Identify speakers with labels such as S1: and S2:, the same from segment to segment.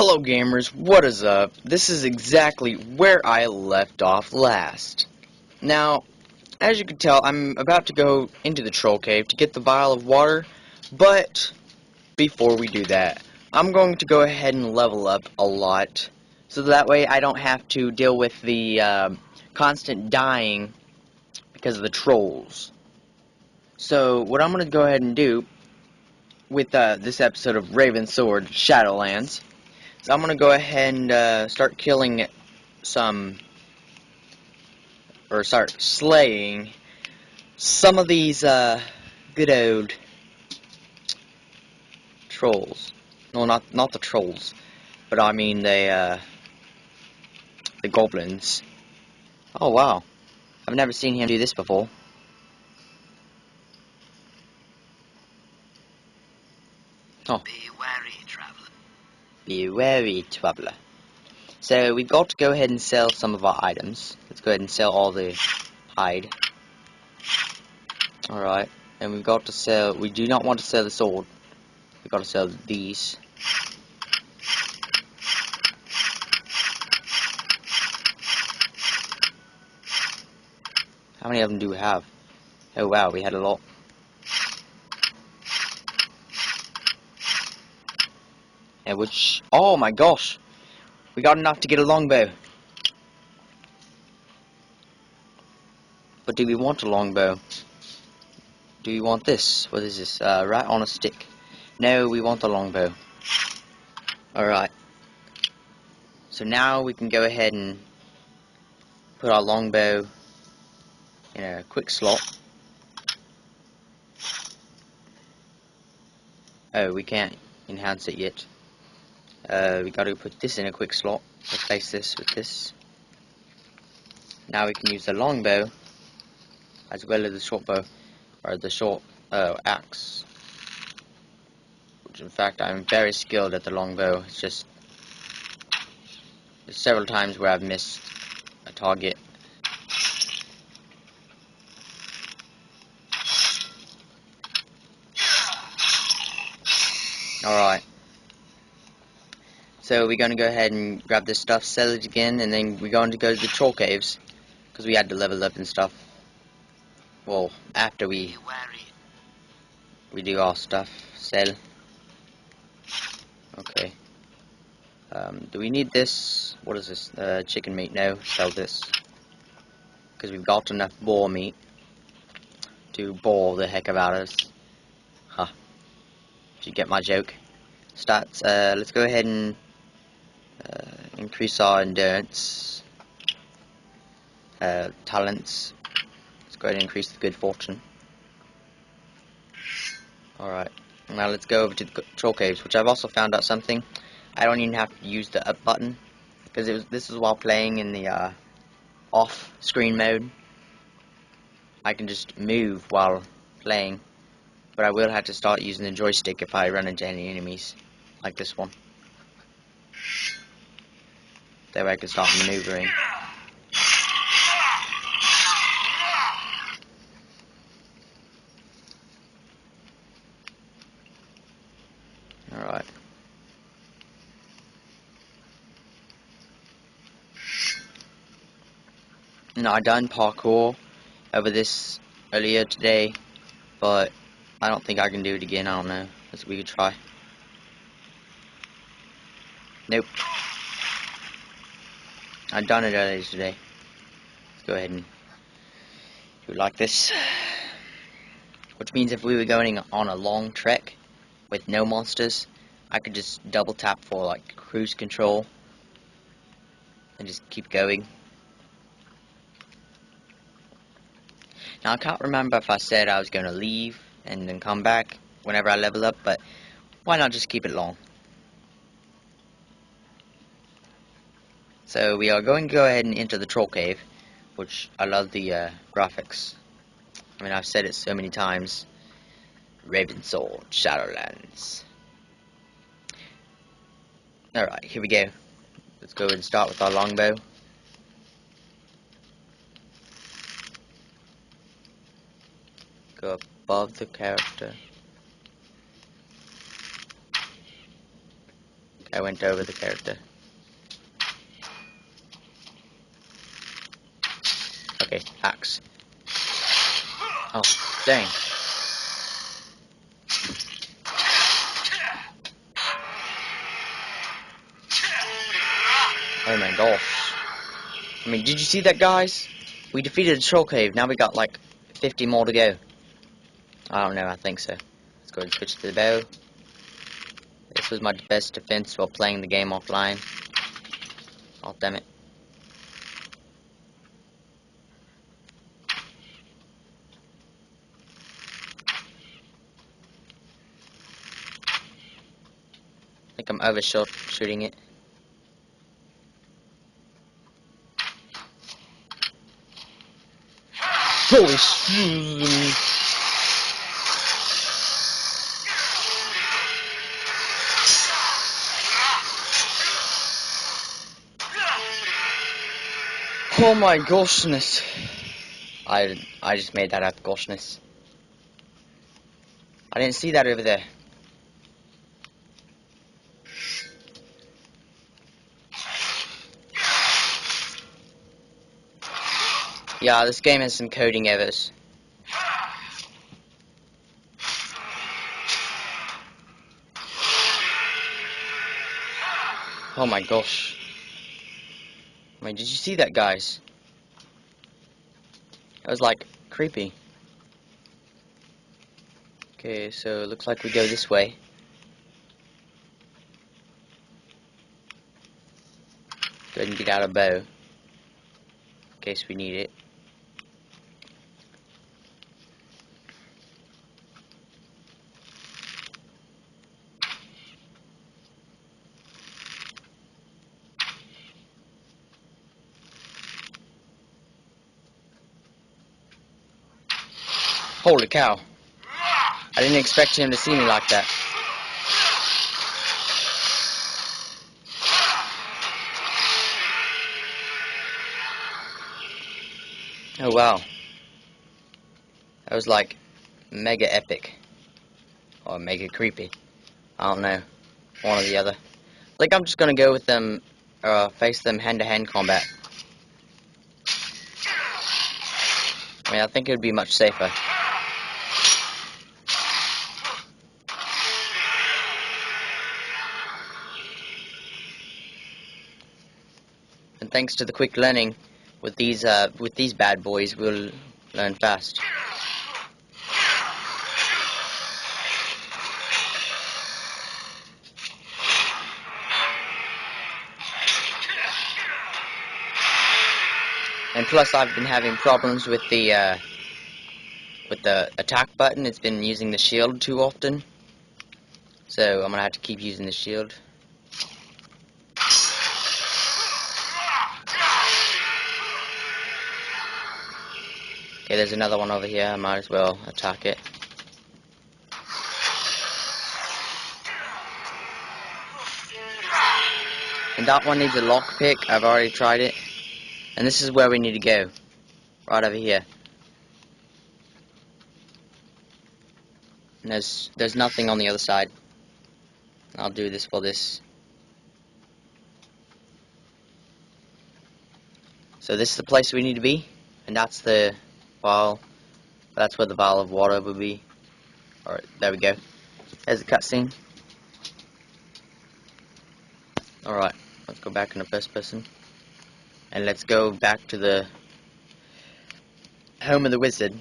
S1: Hello gamers, what is up? This is exactly where I left off last. Now, as you can tell, I'm about to go into the troll cave to get the vial of water, but before we do that, I'm going to go ahead and level up a lot, so that way I don't have to deal with the constant dying because of the trolls. So, what I'm going to go ahead and do with this episode of Ravensword, Shadowlands, so I'm going to go ahead and start killing start slaying some of these good old trolls. No, not the trolls, but I mean the goblins. Oh wow, I've never seen him do this before. Oh.
S2: Be wary, traveler.
S1: Be wary, traveler. So we've got to go ahead and sell some of our items. Let's go ahead and sell all the hide. Alright, and we've got to sell, we do not want to sell the sword. We've got to sell these. How many of them do we have? Oh wow, we had a lot. And which, oh my gosh, we got enough to get a longbow. But do we want a longbow? Do we want this? What is this? Rat on a stick. No, we want the longbow. Alright. So now we can go ahead and put our longbow in a quick slot. Oh, we can't enhance it yet. We gotta put this in a quick slot. Replace this with this. Now we can use the longbow as well as the short bow, or the short axe. Which in fact I'm very skilled at the longbow. It's just there's several times where I've missed a target. Alright. So we're going to go ahead and grab this stuff, sell it again, and then we're going to go to the troll caves. Because we had to level up and stuff. Well, after we do our stuff. Sell. Okay. Do we need this? What is this? Chicken meat? No. Sell this. Because we've got enough boar meat to bore the heck out of us. Huh. Did you get my joke? Stats. Let's go ahead and increase our endurance. Talents. Let's go ahead and increase the good fortune. Alright. Now let's go over to the troll caves, which I've also found out something. I don't even have to use the up button. Because this is while playing in the off screen mode. I can just move while playing. But I will have to start using the joystick if I run into any enemies. Like this one. That way I can start maneuvering. Alright. Now I done parkour over this earlier today. But I don't think I can do it again. I don't know. We could try. Nope. I done it earlier today. Let's go ahead and do it like this. Which means if we were going on a long trek with no monsters, I could just double tap for like cruise control and just keep going. Now I can't remember if I said I was going to leave and then come back whenever I level up, but why not just keep it long? So we are going to go ahead and enter the troll cave, which I love the graphics. I mean, I've said it so many times. Ravensword, Shadowlands. Alright, here we go. Let's go and start with our longbow. Go above the character. I went over the character. Okay, axe. Oh, dang. Oh my gosh. I mean, did you see that, guys? We defeated the troll cave. Now we got like 50 more to go. I don't know, I think so. Let's go and switch to the bow. This was my best defense while playing the game offline. Oh, damn it. I think I'm overshooting it. Holy shit! Oh my goshness. I just made that up, goshness. I didn't see that over there. Yeah, this game has some coding errors. Oh my gosh. I mean, did you see that, guys? That was like creepy. Okay, so it looks like we go this way. Go ahead and get out a bow. In case we need it. Holy cow. I didn't expect him to see me like that. Oh wow. That was like mega epic. Or mega creepy. I don't know. One or the other. I think I'm just gonna go with them, face them hand-to-hand combat. I mean, I think it would be much safer. And thanks to the quick learning with these bad boys, we'll learn fast. And plus, I've been having problems with the attack button. It's been using the shield too often, so I'm gonna have to keep using the shield. Okay, there's another one over here. I might as well attack it. And that one needs a lockpick. I've already tried it. And this is where we need to go. Right over here. And there's nothing on the other side. I'll do this for this. So this is the place we need to be. And that's the vial. That's where the vial of water will be. Alright, there we go. There's the cutscene. Alright, let's go back in the first person. And let's go back to the home of the wizard.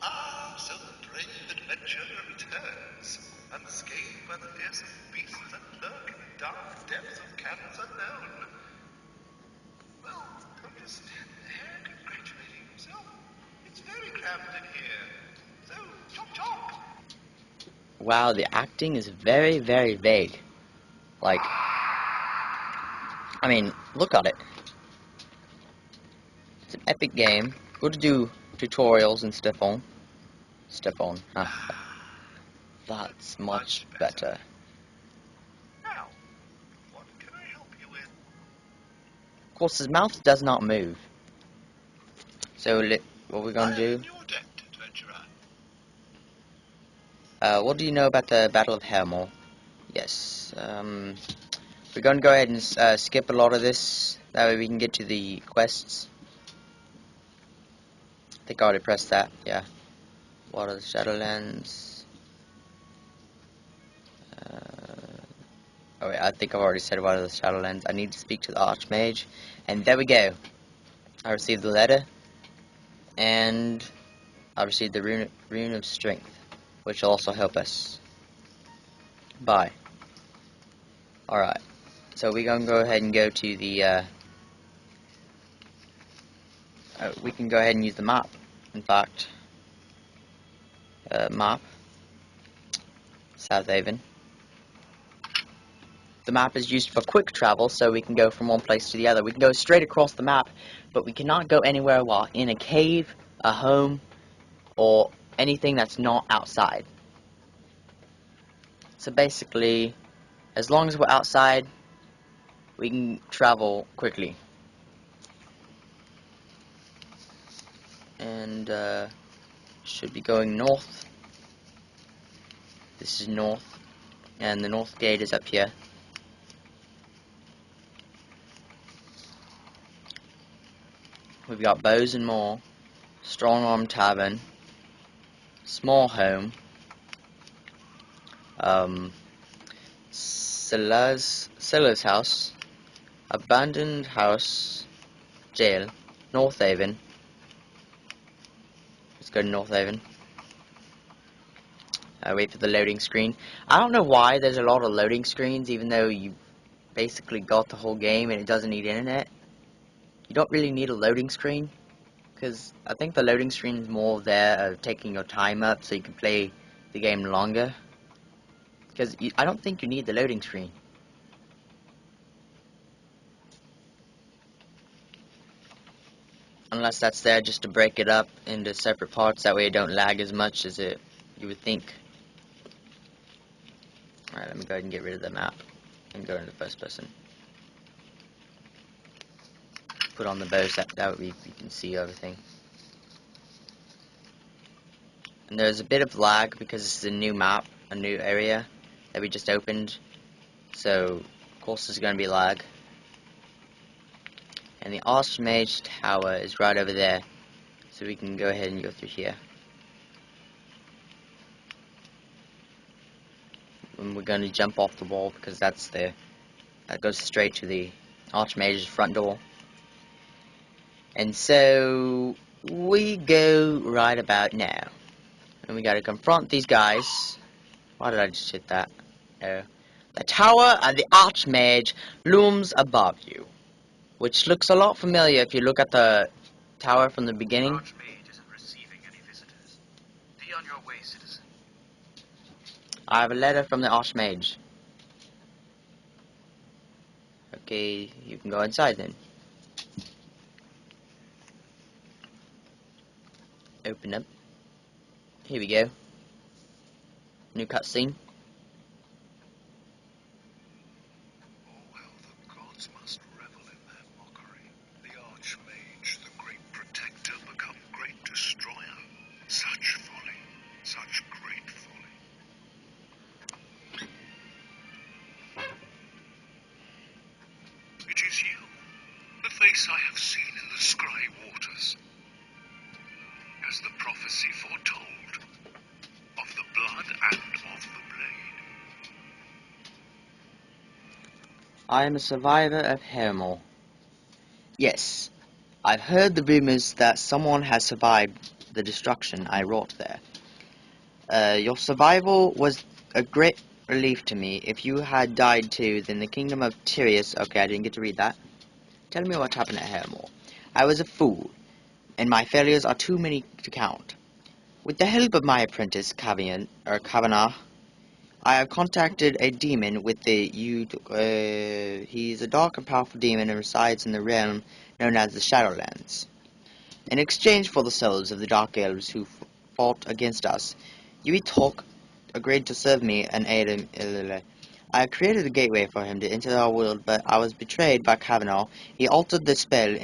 S2: Ah, so the brave adventurer returns, unscathed by the fearsome beasts that lurk in the dark depths of caverns unknown. Well, don't just stand there congratulating himself. It's very cramped in here. So, chop chop.
S1: Wow, the acting is very, very vague. Like, I mean, look at it. It's an epic game. Good to do tutorials and stuff on. That's much better.
S2: Now, what can I help you with?
S1: Of course, his mouth does not move. So, what we're gonna
S2: I am
S1: do?
S2: in your debt, adventurer.
S1: What do you know about the Battle of Helmore? Yes. We're going to go ahead and skip a lot of this. That way we can get to the quests. I think I already pressed that. Yeah. What are the Shadowlands? Oh wait, I think I've already said what are the Shadowlands. I need to speak to the Archmage. And there we go. I received the letter. And I received the rune of strength, which will also help us. Bye. Alright. So we're going to go ahead and go to the, we can go ahead and use the map, in fact. Map. South Haven. The map is used for quick travel, so we can go from one place to the other. We can go straight across the map, but we cannot go anywhere while in a cave, a home, or anything that's not outside. So basically, as long as we're outside, we can travel quickly. And, should be going north. This is north, and the north gate is up here. We've got bows and more, strong arm tavern, small home, Silla's house, abandoned house, jail, North Haven. Let's go to North Haven. Wait for the loading screen. I don't know why there's a lot of loading screens, even though you basically got the whole game and it doesn't need internet. You don't really need a loading screen, because I think the loading screen is more there taking your time up so you can play the game longer. Because I don't think you need the loading screen. Unless that's there just to break it up into separate parts, that way it don't lag as much as you would think. Alright, let me go ahead and get rid of the map and go into first person. Put on the bows, that way you can see everything. And there's a bit of lag because this is a new map, a new area that we just opened. So, of course there's going to be lag. And the Archmage Tower is right over there. So we can go ahead and go through here. And we're going to jump off the wall because that goes straight to the Archmage's front door. And so we go right about now. And we gotta confront these guys. Why did I just hit that? Oh. The tower and the Archmage looms above you. Which looks a lot familiar if you look at the tower from the beginning.
S2: The Archmage isn't receiving any visitors. Be on your way, citizen.
S1: I have a letter from the Archmage. Okay, you can go inside then. Open up. Here we go. New cutscene.
S2: Oh, how the gods must revel in their mockery. The Archmage, the great protector, become great destroyer. Such folly. Such great folly. It is you. The face I have seen in the scry waters. As the prophecy foretold. Of the blood and of the blade.
S1: I am a survivor of Helmore. Yes, I've heard the rumors that someone has survived the destruction I wrought there. Your survival was a great relief to me. If you had died too, then the kingdom of Tyrius... Okay, I didn't get to read that. Tell me what happened at Helmore. I was a fool, and my failures are too many to count. With the help of my apprentice, Kavanagh, I have contacted a demon with the he's a dark and powerful demon and resides in the realm known as the Shadowlands. In exchange for the souls of the Dark Elves who fought against us, Yuitok agreed to serve me and aid him. I created a gateway for him to enter our world, but I was betrayed by Kavanagh. He altered the spell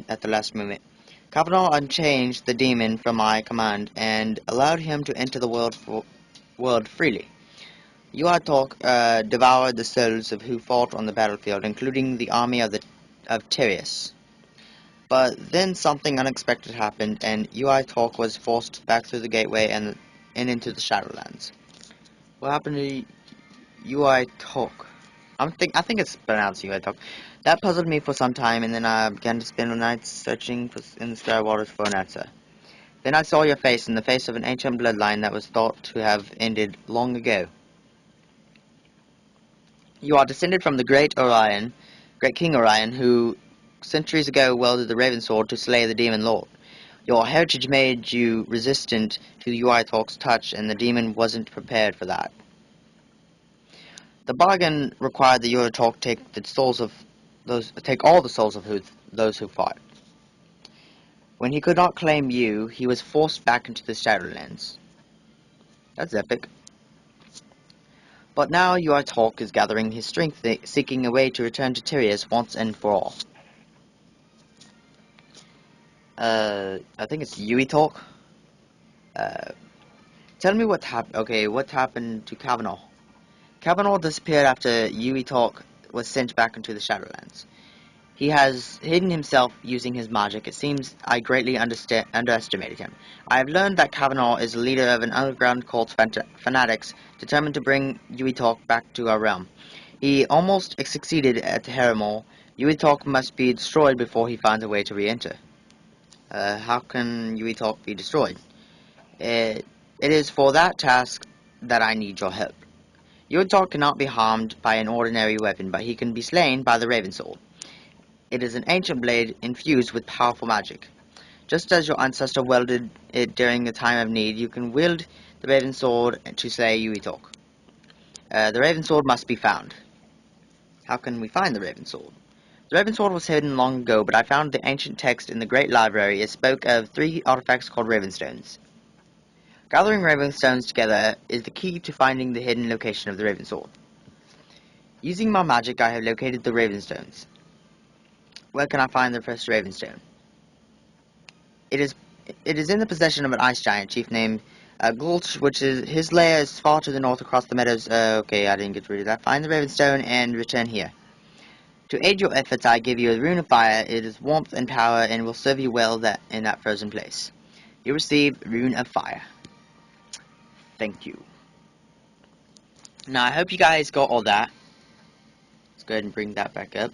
S1: at the last moment. Kavanagh unchanged the demon from my command and allowed him to enter the world world freely. Talk devoured the souls of who fought on the battlefield, including the army of Tyrius. But then something unexpected happened, and Talk was forced back through the gateway and into the Shadowlands. What happened to Talk? I think it's pronounced Talk. That puzzled me for some time, and then I began to spend the nights searching in the sky waters for an answer. Then I saw your face in the face of an ancient bloodline that was thought to have ended long ago. You are descended from the great King Orion, who centuries ago wielded the Ravensword to slay the Demon Lord. Your heritage made you resistant to Talk's touch, and the demon wasn't prepared for that. The bargain required that Talk take all the souls of those who fought. When he could not claim you, he was forced back into the Shadowlands. That's epic. But now Talk is gathering his strength, seeking a way to return to Tyrius once and for all. I think it's Talk. Tell me what happened. Okay, what happened to Kavanaugh? Kavanaugh disappeared after Talk was sent back into the Shadowlands. He has hidden himself using his magic. It seems I greatly underestimated him. I have learned that Kavanaugh is the leader of an underground cult fanatics determined to bring Talk back to our realm. He almost succeeded at Harrimore. Talk must be destroyed before he finds a way to re-enter. How can Talk be destroyed? It is for that task that I need your help. Talk cannot be harmed by an ordinary weapon, but he can be slain by the Ravensword. It is an ancient blade infused with powerful magic. Just as your ancestor wielded it during a time of need, you can wield the Ravensword to slay Talk. The Ravensword must be found. How can we find the Ravensword? The Ravensword was hidden long ago, but I found the ancient text in the Great Library. It spoke of 3 artifacts called Ravenstones. Gathering Ravenstones together is the key to finding the hidden location of the Ravensword. Using my magic, I have located the Ravenstones. Where can I find the first Ravenstone? It is in the possession of an ice giant chief named Gulch, which is his lair is far to the north across the meadows. Okay, I didn't get rid of that. Find the Ravenstone and return here. To aid your efforts, I give you a rune of fire. It is warmth and power and will serve you well in that frozen place. You receive rune of fire. Thank you. Now, I hope you guys got all that. Let's go ahead and bring that back up.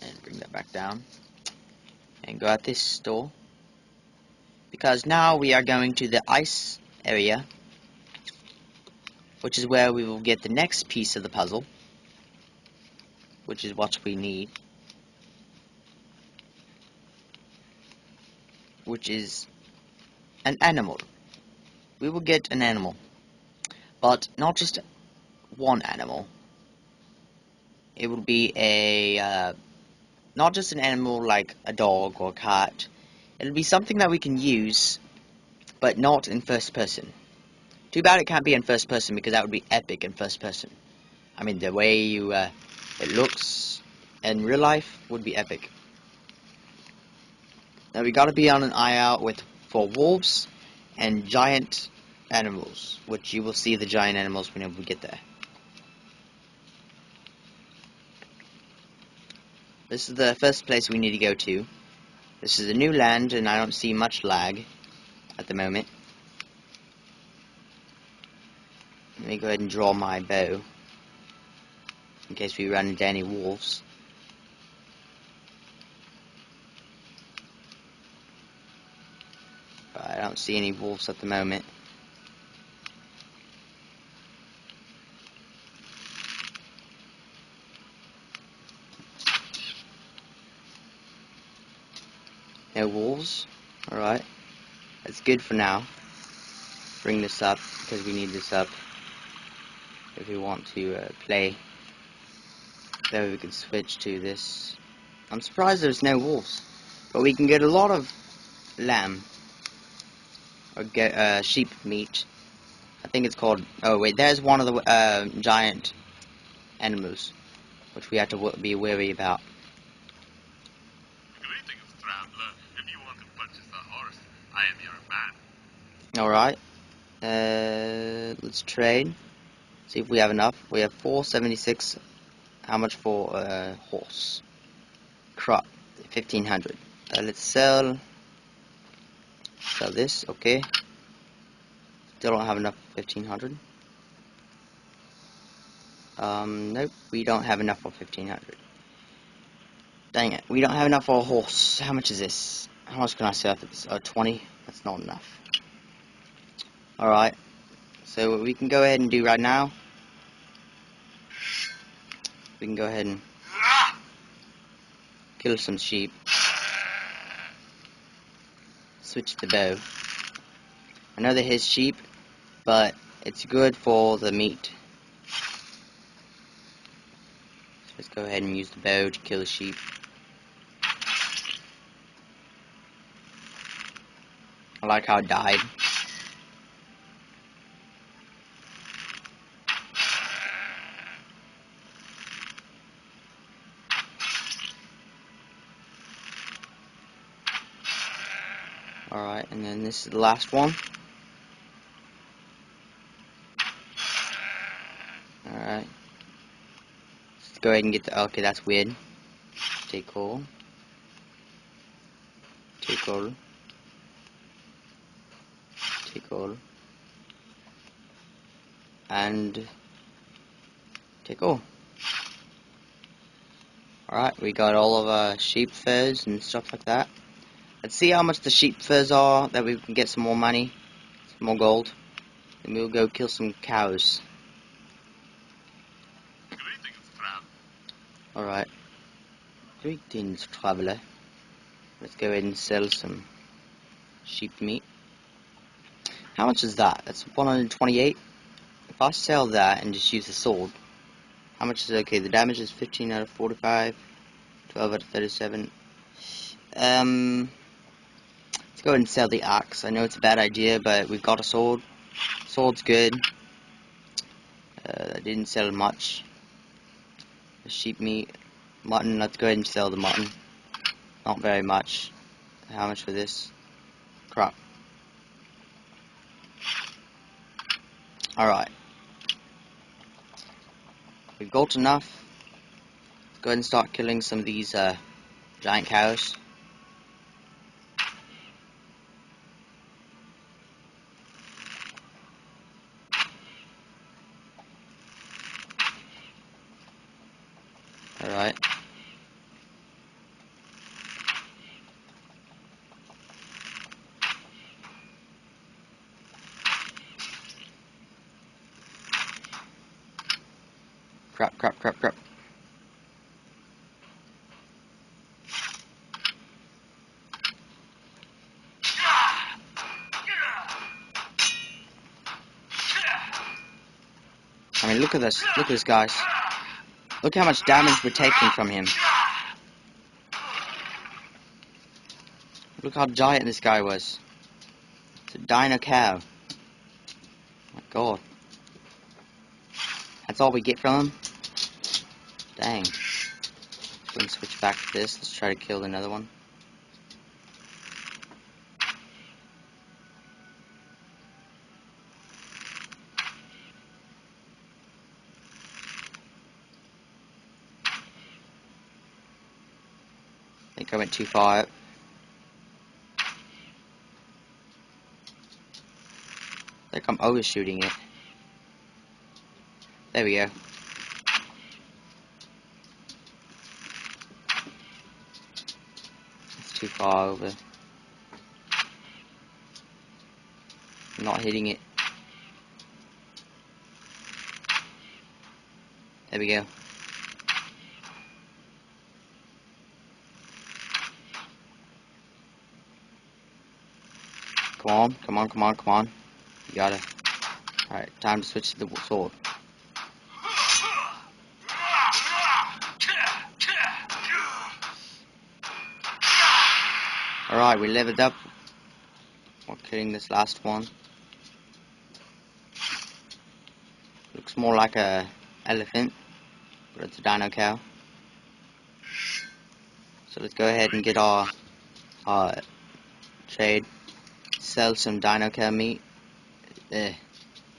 S1: And bring that back down. And go at this door. Because now we are going to the ice area, which is where we will get the next piece of the puzzle, which is what we need, which is an animal. We will get an animal, but not just one animal. It will be not just an animal like a dog or a cat. It'll be something that we can use, but not in first person. Too bad it can't be in first person, because that would be epic in first person. I mean, the way it looks in real life would be epic. Now we gotta be on an eye out for wolves and giant animals, which you will see the giant animals whenever we get there. This is the first place we need to go to. This is a new land, and I don't see much lag at the moment. Let me go ahead and draw my bow, in case we run into any wolves. I don't see any wolves at the moment. No wolves? Alright. That's good for now. Bring this up, because we need this up if we want to play. Then we can switch to this. I'm surprised there's no wolves, but we can get a lot of lamb, or get sheep meat. I think it's called, oh wait, there's one of the giant animals, which we have to be wary about.
S2: Greetings, traveler. If you want to purchase a horse, I am your man.
S1: Alright. let's trade. See if we have enough. We have 476. How much for a horse? Crop, 1500. Let's sell this. Okay. Still don't have enough. 1500. Nope, we don't have enough for 1500. Dang it, we don't have enough for a horse. How much is this? How much can I sell for this? 20? That's not enough. Alright, so what we can go ahead and do right now, we can go ahead and kill some sheep. Switch the bow. I know they're his sheep, but it's good for the meat. So let's go ahead and use the bow to kill the sheep. I like how it died. Alright, and then this is the last one. Alright. Let's go ahead and get the... Okay, that's weird. Take all. Take all. Take all. And... take all. Alright, we got all of our sheep furs and stuff like that. Let's see how much the sheep furs are, that we can get some more money, some more gold. Then we'll go kill some cows.
S2: Greetings, friend.
S1: Alright. Greetings, traveler. Let's go ahead and sell some sheep meat. How much is that? That's 128. If I sell that and just use the sword, how much is it? Okay, the damage is 15 out of 45, 12 out of 37. Let's go ahead and sell the axe. I know it's a bad idea, but we've got a sword. Sword's good. I didn't sell much. The sheep meat. Mutton, let's go ahead and sell the mutton. Not very much. How much for this? Crap. Alright. We've got enough. Let's go ahead and start killing some of these giant cows. Alright. Crap, crap, crap, crap. I mean, look at this. Look at this, guys. Look how much damage we're taking from him. Look how giant this guy was. It's a dino cow. My god. That's all we get from him? Dang. Go and switch back to this. Let's try to kill another one. I think I went too far. I think I'm overshooting it. There we go. It's too far over. I'm not hitting it. There we go. Come on, come on, come on, come on. You gotta. Alright, time to switch to the sword. Alright, we leveled up. We're killing this last one. Looks more like a elephant, but it's a dino cow. So let's go ahead and get our trade. Sell some dino cow meat.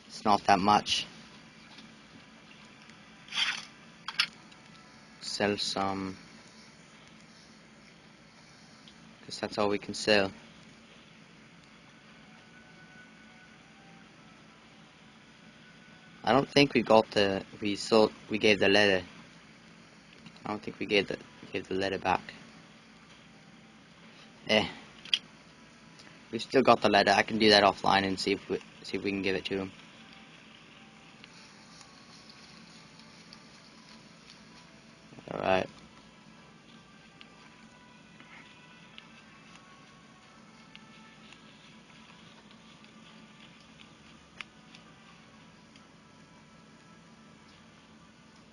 S1: It's not that much. Sell some, because that's all we can sell. I don't think we got the, we gave the letter. I don't think we gave the letter back. We've still got the letter. I can do that offline and see if we can give it to him. Alright.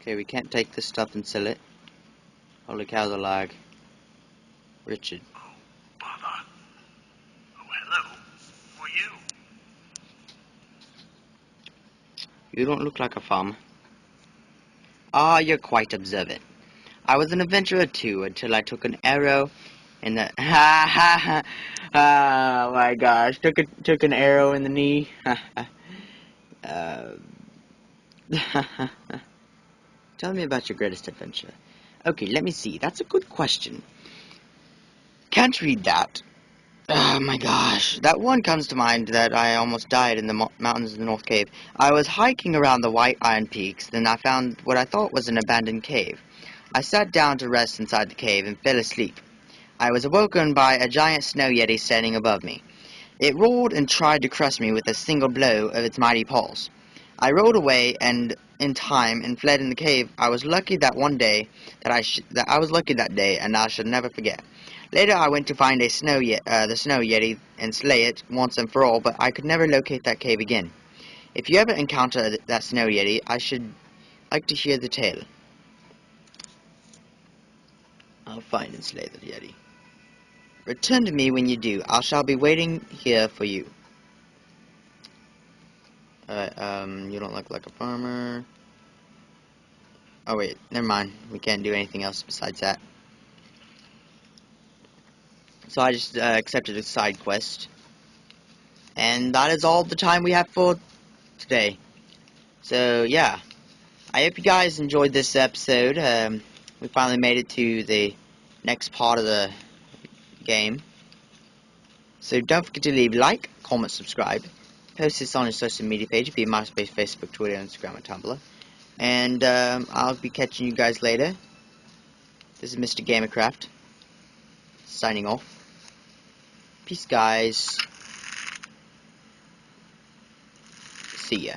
S1: Okay, we can't take this stuff and sell it. Holy cow, the lag. Richard.
S2: Oh, bother. Oh, hello. Who are you?
S1: You don't look like a farmer. Ah, you're quite observant. I was an adventurer too until I took an arrow in the ha ha ha. Oh my gosh, took an arrow in the knee. uh, Tell me about your greatest adventure. Okay, let me see. That's a good question. Can't read that. Oh my gosh. That one comes to mind that I almost died in the mountains of the North Cave. I was hiking around the White Iron Peaks, then I found what I thought was an abandoned cave. I sat down to rest inside the cave and fell asleep. I was awoken by a giant snow yeti standing above me. It roared and tried to crush me with a single blow of its mighty paws. I rolled away and in time and fled in the cave. I was lucky that one day that I was lucky that day, and I shall never forget. Later, I went to find the snow yeti and slay it once and for all, but I could never locate that cave again. If you ever encounter that snow yeti, I should like to hear the tale. I'll find and slay the yeti. Return to me when you do. I shall be waiting here for you. Alright, you don't look like a farmer. Oh wait, never mind. We can't do anything else besides that. So I just accepted a side quest. And that is all the time we have for today. So yeah, I hope you guys enjoyed this episode. We finally made it to the next part of the game. So don't forget to leave a like, comment, subscribe. Post this on your social media page, be it MySpace, Facebook, Twitter, Instagram, and Tumblr. And I'll be catching you guys later. This is Mr. Gamercraft, signing off. Peace, guys. See ya.